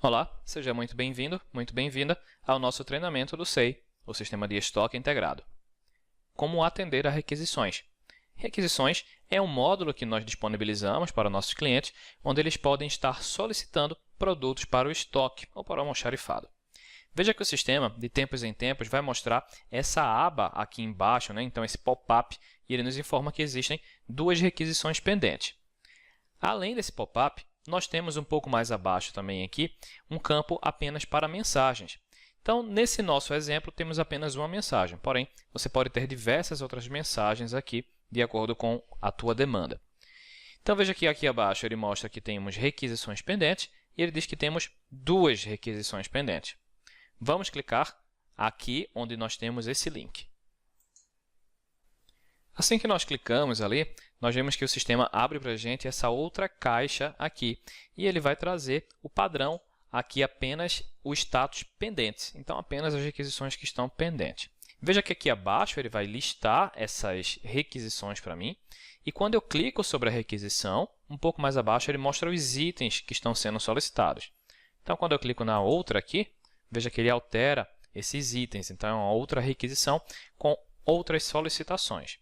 Olá, seja muito bem-vindo, muito bem-vinda ao nosso treinamento do SEI, o Sistema de Estoque Integrado. Como atender a requisições? Requisições é um módulo que nós disponibilizamos para nossos clientes, onde eles podem estar solicitando produtos para o estoque ou para o almoxarifado. Veja que o sistema, de tempos em tempos, vai mostrar essa aba aqui embaixo, então esse pop-up, e ele nos informa que existem duas requisições pendentes. Além desse pop-up, nós temos um pouco mais abaixo também aqui um campo apenas para mensagens. Então, nesse nosso exemplo, temos apenas uma mensagem, porém, você pode ter diversas outras mensagens aqui de acordo com a tua demanda. Então, veja que aqui abaixo ele mostra que temos requisições pendentes e ele diz que temos duas requisições pendentes. Vamos clicar aqui onde nós temos esse link. Assim que nós clicamos ali, nós vemos que o sistema abre para a gente essa outra caixa aqui e ele vai trazer o padrão aqui apenas o status pendentes, então apenas as requisições que estão pendentes. Veja que aqui abaixo ele vai listar essas requisições para mim e quando eu clico sobre a requisição, um pouco mais abaixo ele mostra os itens que estão sendo solicitados. Então, quando eu clico na outra aqui, veja que ele altera esses itens, então é uma outra requisição com outras solicitações.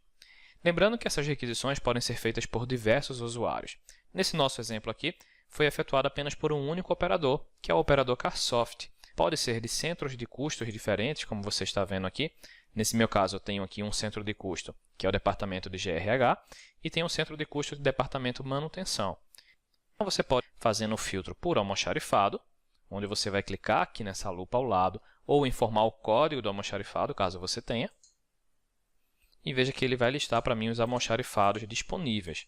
Lembrando que essas requisições podem ser feitas por diversos usuários. Nesse nosso exemplo aqui, foi efetuado apenas por um único operador, que é o operador Carsoft. Pode ser de centros de custos diferentes, como você está vendo aqui. Nesse meu caso, eu tenho aqui um centro de custo, que é o departamento de GRH, e tenho um centro de custo de departamento manutenção. Então, você pode fazer um filtro por almoxarifado, onde você vai clicar aqui nessa lupa ao lado, ou informar o código do almoxarifado, caso você tenha. E veja que ele vai listar para mim os almoxarifados disponíveis.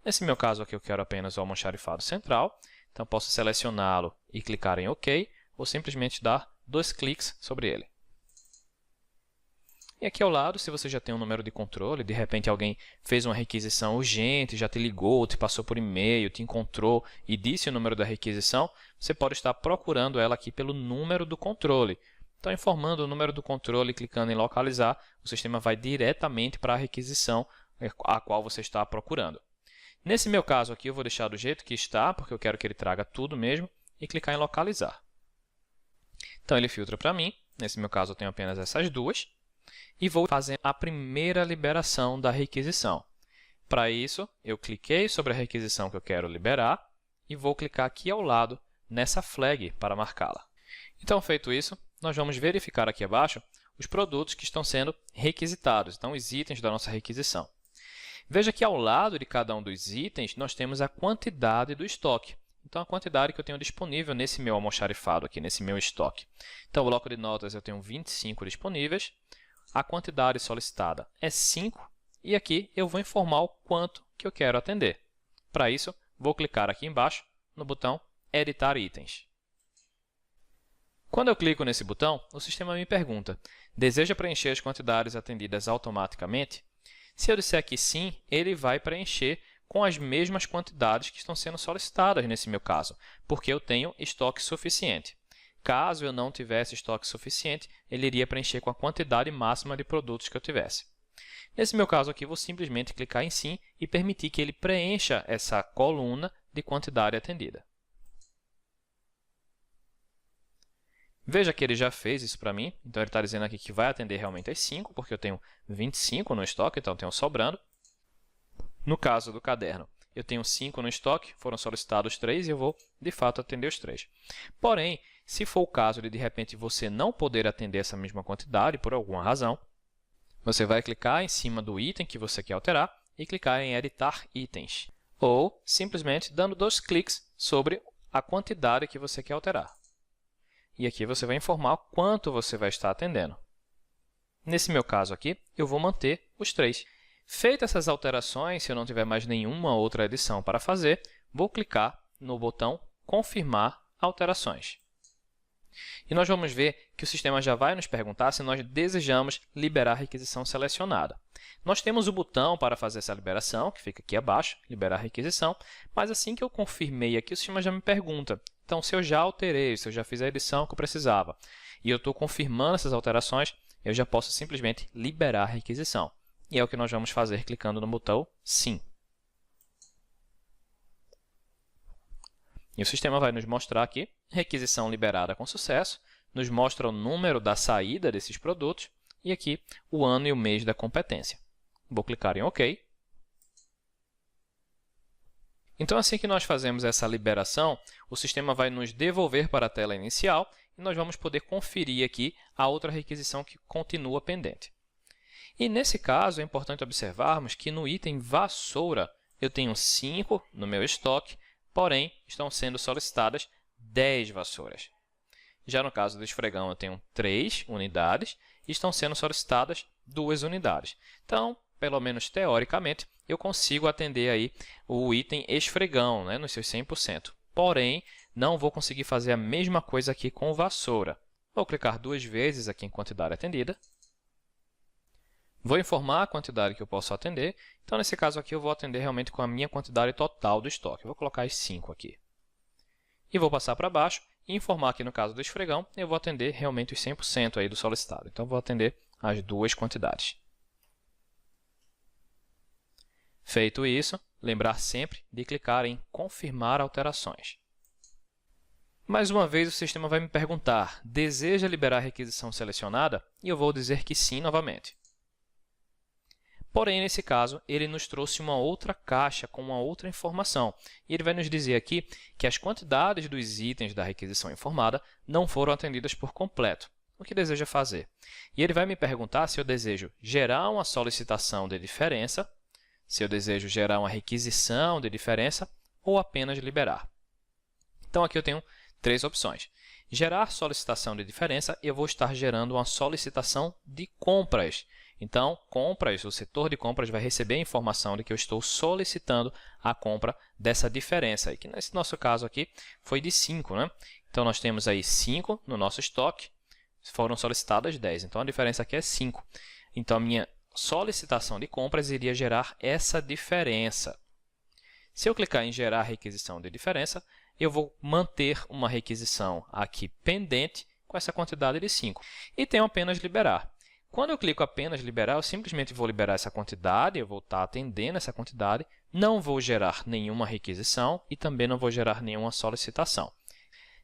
Nesse meu caso aqui, eu quero apenas o almoxarifado central, então posso selecioná-lo e clicar em OK, ou simplesmente dar 2 cliques sobre ele. E aqui ao lado, se você já tem um número de controle, de repente alguém fez uma requisição urgente, já te ligou, te passou por e-mail, te encontrou e disse o número da requisição, você pode estar procurando ela aqui pelo número do controle. Então, informando o número do controle e clicando em localizar, o sistema vai diretamente para a requisição a qual você está procurando. Nesse meu caso aqui, eu vou deixar do jeito que está, porque eu quero que ele traga tudo mesmo, e clicar em localizar. Então, ele filtra para mim. Nesse meu caso, eu tenho apenas essas duas. E vou fazer a primeira liberação da requisição. Para isso, eu cliquei sobre a requisição que eu quero liberar e vou clicar aqui ao lado nessa flag para marcá-la. Então, feito isso, nós vamos verificar aqui abaixo os produtos que estão sendo requisitados, então os itens da nossa requisição. Veja que ao lado de cada um dos itens, nós temos a quantidade do estoque. Então, a quantidade que eu tenho disponível nesse meu almoxarifado aqui, nesse meu estoque. Então, o bloco de notas eu tenho 25 disponíveis, a quantidade solicitada é 5 e aqui eu vou informar o quanto que eu quero atender. Para isso, vou clicar aqui embaixo no botão Editar itens. Quando eu clico nesse botão, o sistema me pergunta: deseja preencher as quantidades atendidas automaticamente? Se eu disser que sim, ele vai preencher com as mesmas quantidades que estão sendo solicitadas nesse meu caso, porque eu tenho estoque suficiente. Caso eu não tivesse estoque suficiente, ele iria preencher com a quantidade máxima de produtos que eu tivesse. Nesse meu caso aqui, vou simplesmente clicar em sim e permitir que ele preencha essa coluna de quantidade atendida. Veja que ele já fez isso para mim, então ele está dizendo aqui que vai atender realmente as 5, porque eu tenho 25 no estoque, então eu tenho sobrando. No caso do caderno, eu tenho 5 no estoque, foram solicitados 3 e eu vou, de fato, atender os 3. Porém, se for o caso de repente, você não poder atender essa mesma quantidade por alguma razão, você vai clicar em cima do item que você quer alterar e clicar em Editar itens, ou simplesmente dando 2 cliques sobre a quantidade que você quer alterar. E aqui você vai informar quanto você vai estar atendendo. Nesse meu caso aqui, eu vou manter os 3. Feitas essas alterações, se eu não tiver mais nenhuma outra edição para fazer, vou clicar no botão Confirmar alterações. E nós vamos ver que o sistema já vai nos perguntar se nós desejamos liberar a requisição selecionada. Nós temos o botão para fazer essa liberação, que fica aqui abaixo, liberar a requisição, mas assim que eu confirmei aqui, o sistema já me pergunta, então se eu já alterei, se eu já fiz a edição que eu precisava, e eu estou confirmando essas alterações, eu já posso simplesmente liberar a requisição. E é o que nós vamos fazer clicando no botão Sim. E o sistema vai nos mostrar aqui, requisição liberada com sucesso, nos mostra o número da saída desses produtos e aqui o ano e o mês da competência. Vou clicar em OK. Então, assim que nós fazemos essa liberação, o sistema vai nos devolver para a tela inicial e nós vamos poder conferir aqui a outra requisição que continua pendente. E nesse caso, é importante observarmos que no item vassoura eu tenho 5 no meu estoque, porém estão sendo solicitadas 10 vassouras. Já no caso do esfregão, eu tenho 3 unidades e estão sendo solicitadas 2 unidades. Então, pelo menos teoricamente, eu consigo atender aí o item esfregão, né, nos seus 100%. Porém, não vou conseguir fazer a mesma coisa aqui com vassoura. Vou clicar 2 vezes aqui em quantidade atendida. Vou informar a quantidade que eu posso atender. Então, nesse caso aqui, eu vou atender realmente com a minha quantidade total do estoque. Vou colocar as 5 aqui. E vou passar para baixo e informar que no caso do esfregão, eu vou atender realmente os 100% aí do solicitado. Então, vou atender as 2 quantidades. Feito isso, lembrar sempre de clicar em confirmar alterações. Mais uma vez, o sistema vai me perguntar, deseja liberar a requisição selecionada? E eu vou dizer que sim novamente. Porém, nesse caso, ele nos trouxe uma outra caixa com uma outra informação. E ele vai nos dizer aqui que as quantidades dos itens da requisição informada não foram atendidas por completo. O que deseja fazer? E ele vai me perguntar se eu desejo gerar uma solicitação de diferença, se eu desejo gerar uma requisição de diferença ou apenas liberar. Então, aqui eu tenho 3 opções. Gerar solicitação de diferença, eu vou estar gerando uma solicitação de compras. Então, compras, o setor de compras vai receber a informação de que eu estou solicitando a compra dessa diferença, que nesse nosso caso aqui foi de 5, né? Então, nós temos aí 5 no nosso estoque, foram solicitadas 10, então a diferença aqui é 5. Então, a minha solicitação de compras iria gerar essa diferença. Se eu clicar em gerar requisição de diferença, eu vou manter uma requisição aqui pendente com essa quantidade de 5 e tenho apenas liberar. Quando eu clico apenas liberar, eu simplesmente vou liberar essa quantidade, eu vou estar atendendo essa quantidade, não vou gerar nenhuma requisição e também não vou gerar nenhuma solicitação.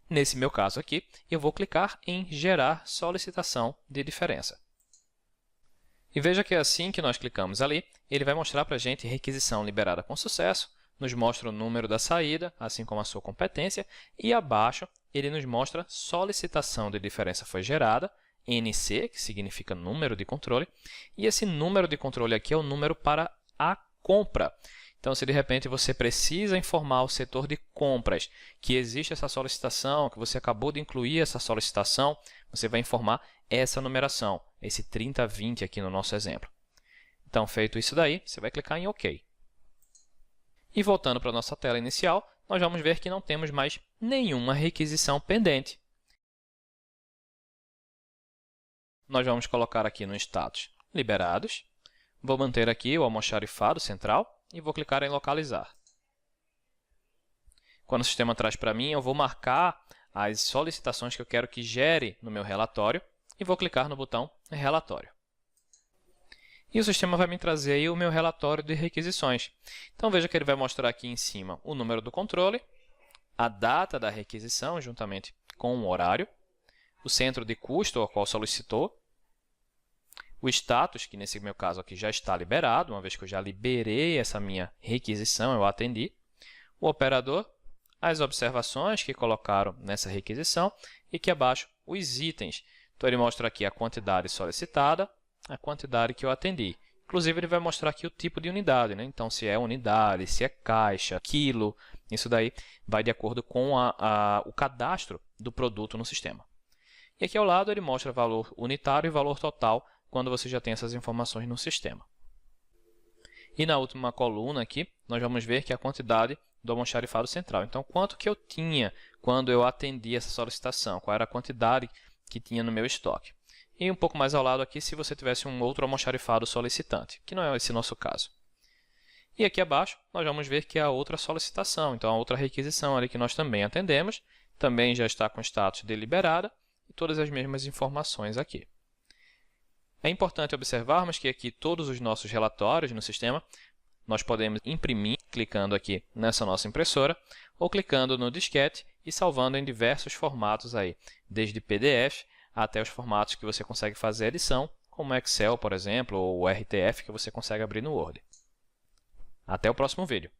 Nesse meu caso aqui, eu vou clicar em gerar solicitação de diferença. E veja que assim que nós clicamos ali, ele vai mostrar para a gente requisição liberada com sucesso, nos mostra o número da saída, assim como a sua competência, e abaixo ele nos mostra solicitação de diferença foi gerada, NC, que significa número de controle, e esse número de controle aqui é o número para a compra. Então, se de repente você precisa informar o setor de compras que existe essa solicitação, que você acabou de incluir essa solicitação, você vai informar essa numeração, esse 3020 aqui no nosso exemplo. Então, feito isso daí, você vai clicar em OK. E voltando para a nossa tela inicial, nós vamos ver que não temos mais nenhuma requisição pendente. Nós vamos colocar aqui no status liberados. Vou manter aqui o almoxarifado central e vou clicar em localizar. Quando o sistema traz para mim, eu vou marcar as solicitações que eu quero que gere no meu relatório e vou clicar no botão relatório. E o sistema vai me trazer aí o meu relatório de requisições. Então, veja que ele vai mostrar aqui em cima o número do controle, a data da requisição juntamente com o horário, o centro de custo ao qual solicitou, o status, que nesse meu caso aqui já está liberado, uma vez que eu já liberei essa minha requisição, eu atendi, o operador, as observações que colocaram nessa requisição e aqui abaixo os itens. Então, ele mostra aqui a quantidade solicitada, a quantidade que eu atendi. Inclusive, ele vai mostrar aqui o tipo de unidade, né? Então, se é unidade, se é caixa, quilo, isso daí vai de acordo com o cadastro do produto no sistema. E aqui ao lado ele mostra valor unitário e valor total quando você já tem essas informações no sistema. E na última coluna aqui, nós vamos ver que é a quantidade do almoxarifado central. Então, quanto que eu tinha quando eu atendi essa solicitação? Qual era a quantidade que tinha no meu estoque? E um pouco mais ao lado aqui, se você tivesse um outro almoxarifado solicitante, que não é esse nosso caso. E aqui abaixo, nós vamos ver que é a outra solicitação, então a outra requisição ali que nós também atendemos, também já está com status de liberada, e todas as mesmas informações aqui. É importante observarmos que aqui todos os nossos relatórios no sistema, nós podemos imprimir, clicando aqui nessa nossa impressora, ou clicando no disquete e salvando em diversos formatos aí, desde PDF até os formatos que você consegue fazer edição, como Excel, por exemplo, ou o RTF que você consegue abrir no Word. Até o próximo vídeo.